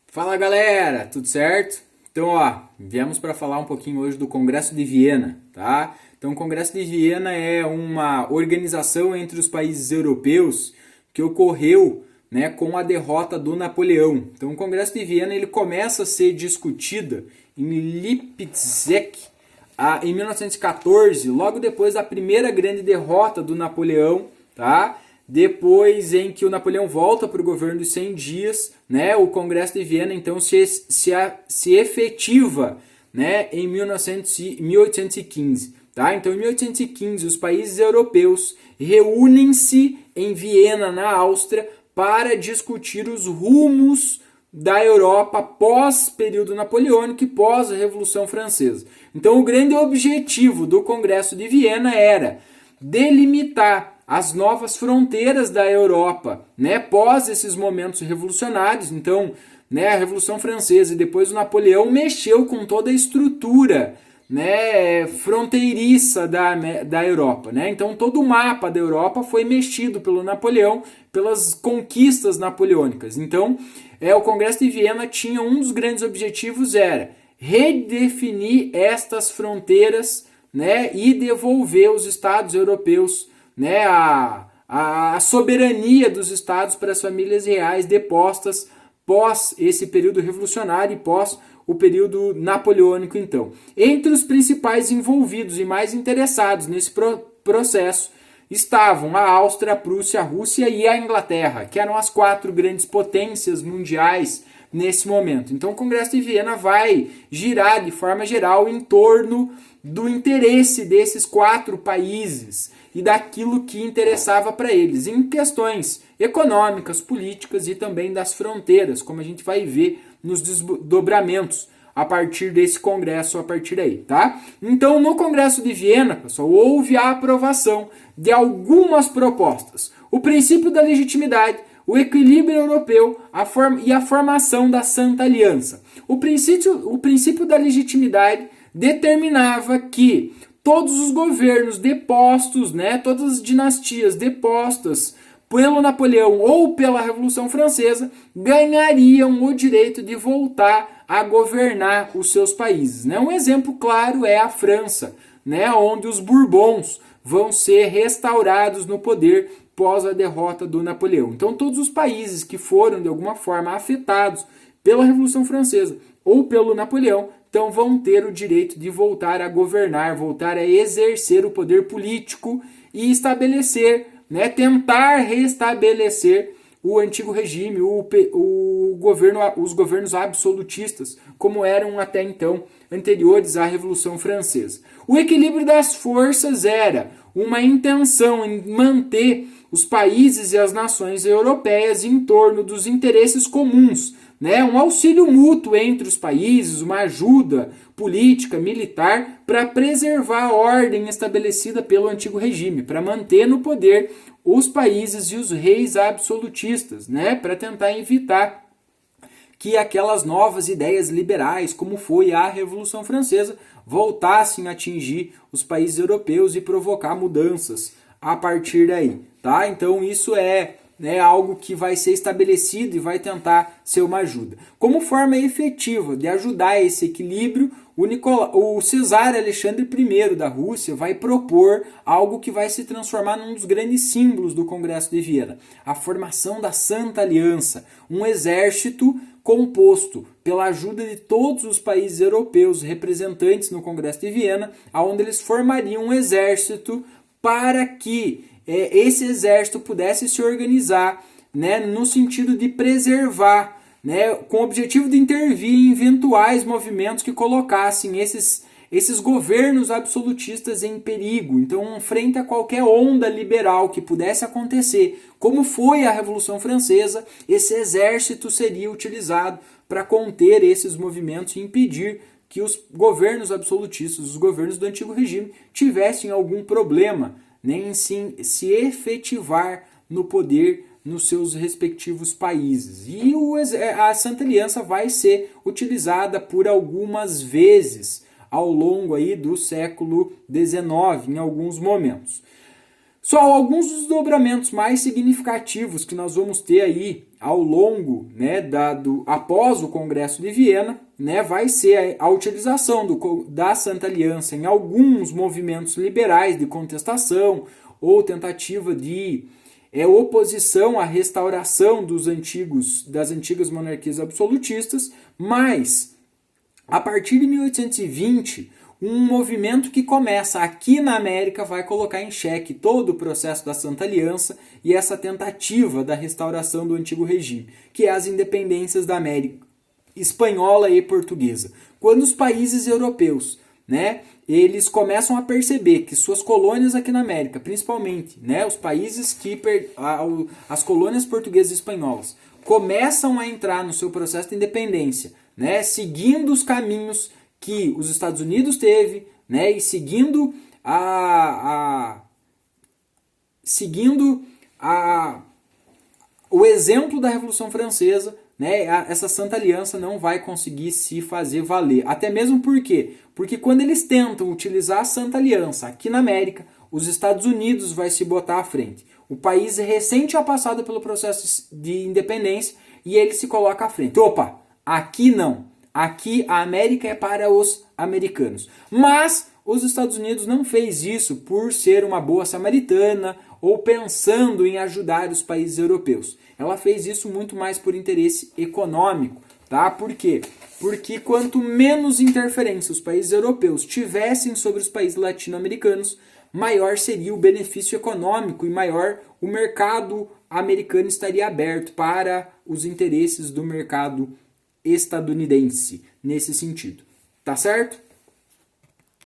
Fala galera, tudo certo? Então, viemos para falar um pouquinho hoje do Congresso de Viena, tá? Então, o Congresso de Viena é uma organização entre os países europeus que ocorreu, né, com a derrota do Napoleão. Então, o Congresso de Viena ele começa a ser discutido em Leipzig em 1914, logo depois da primeira grande derrota do Napoleão, tá? Depois em que o Napoleão volta para o governo dos 100 dias, né, o Congresso de Viena então se efetiva, né, em 1815. Tá? Então, em 1815, os países europeus reúnem-se em Viena, na Áustria, para discutir os rumos da Europa pós período napoleônico e pós a Revolução Francesa. Então, o grande objetivo do Congresso de Viena era delimitar as novas fronteiras da Europa, né, pós esses momentos revolucionários. Então, né, a Revolução Francesa e depois o Napoleão mexeu com toda a estrutura, né, fronteiriça da Europa, né? Então todo o mapa da Europa foi mexido pelo Napoleão, pelas conquistas napoleônicas. Então, o Congresso de Viena tinha um dos grandes objetivos era redefinir estas fronteiras, né, e devolver os estados europeus, né, a soberania dos estados para as famílias reais depostas pós esse período revolucionário e pós o período napoleônico. Então, entre os principais envolvidos e mais interessados nesse processo estavam a Áustria, a Prússia, a Rússia e a Inglaterra, que eram as quatro grandes potências mundiais nesse momento. Então, o Congresso de Viena vai girar de forma geral em torno do interesse desses quatro países e daquilo que interessava para eles em questões econômicas, políticas e também das fronteiras, como a gente vai ver nos desdobramentos a partir desse congresso, a partir daí, tá? Então, no Congresso de Viena, pessoal, houve a aprovação de algumas propostas. O princípio da legitimidade, o equilíbrio europeu e a formação da Santa Aliança. O princípio da legitimidade determinava que todos os governos depostos, né, todas as dinastias depostas pelo Napoleão ou pela Revolução Francesa ganhariam o direito de voltar a governar os seus países. Né? Um exemplo claro é a França, né, onde os Bourbons vão ser restaurados no poder pós a derrota do Napoleão. Então todos os países que foram de alguma forma afetados pela Revolução Francesa ou pelo Napoleão, então vão ter o direito de voltar a governar, voltar a exercer o poder político e estabelecer, né, tentar restabelecer o antigo regime, os governos absolutistas, como eram até então anteriores à Revolução Francesa. O equilíbrio das forças era uma intenção em manter os países e as nações europeias em torno dos interesses comuns, né? Um auxílio mútuo entre os países, uma ajuda política, militar, para preservar a ordem estabelecida pelo antigo regime, para manter no poder os países e os reis absolutistas, né? Para tentar evitar que aquelas novas ideias liberais, como foi a Revolução Francesa, voltassem a atingir os países europeus e provocar mudanças a partir daí, tá? Então isso é algo que vai ser estabelecido e vai tentar ser uma ajuda. Como forma efetiva de ajudar esse equilíbrio, o Cesar Alexandre I da Rússia vai propor algo que vai se transformar num dos grandes símbolos do Congresso de Viena, a formação da Santa Aliança, um exército composto pela ajuda de todos os países europeus representantes no Congresso de Viena, onde eles formariam um exército para que esse exército pudesse se organizar, né, no sentido de preservar, né, com o objetivo de intervir em eventuais movimentos que colocassem esses governos absolutistas em perigo. Então, frente a qualquer onda liberal que pudesse acontecer, como foi a Revolução Francesa, esse exército seria utilizado para conter esses movimentos e impedir que os governos absolutistas, os governos do antigo regime, tivessem algum problema, nem se efetivar no poder nos seus respectivos países. E a Santa Aliança vai ser utilizada por algumas vezes ao longo aí do século XIX, em alguns momentos. Só alguns dos desdobramentos mais significativos que nós vamos ter aí ao longo, né, após o Congresso de Viena, né, vai ser a utilização da Santa Aliança em alguns movimentos liberais de contestação ou tentativa de oposição à restauração das antigas monarquias absolutistas, mas a partir de 1820, um movimento que começa aqui na América vai colocar em xeque todo o processo da Santa Aliança e essa tentativa da restauração do antigo regime, que é as independências da América espanhola e portuguesa. Quando os países europeus, né, eles começam a perceber que suas colônias aqui na América, principalmente, né, os países que as colônias portuguesas e espanholas, começam a entrar no seu processo de independência, né, seguindo os caminhos que os Estados Unidos teve, né, e seguindo o exemplo da Revolução Francesa, né, essa Santa Aliança não vai conseguir se fazer valer. Até mesmo por quê? Porque quando eles tentam utilizar a Santa Aliança aqui na América, os Estados Unidos vai se botar à frente. O país recém tinha passado pelo processo de independência e ele se coloca à frente. Opa, aqui não. Aqui a América é para os americanos. Mas os Estados Unidos não fez isso por ser uma boa samaritana ou pensando em ajudar os países europeus. Ela fez isso muito mais por interesse econômico, tá? Por quê? Porque quanto menos interferência os países europeus tivessem sobre os países latino-americanos, maior seria o benefício econômico e maior o mercado americano estaria aberto para os interesses do mercado estadunidense nesse sentido. Tá certo?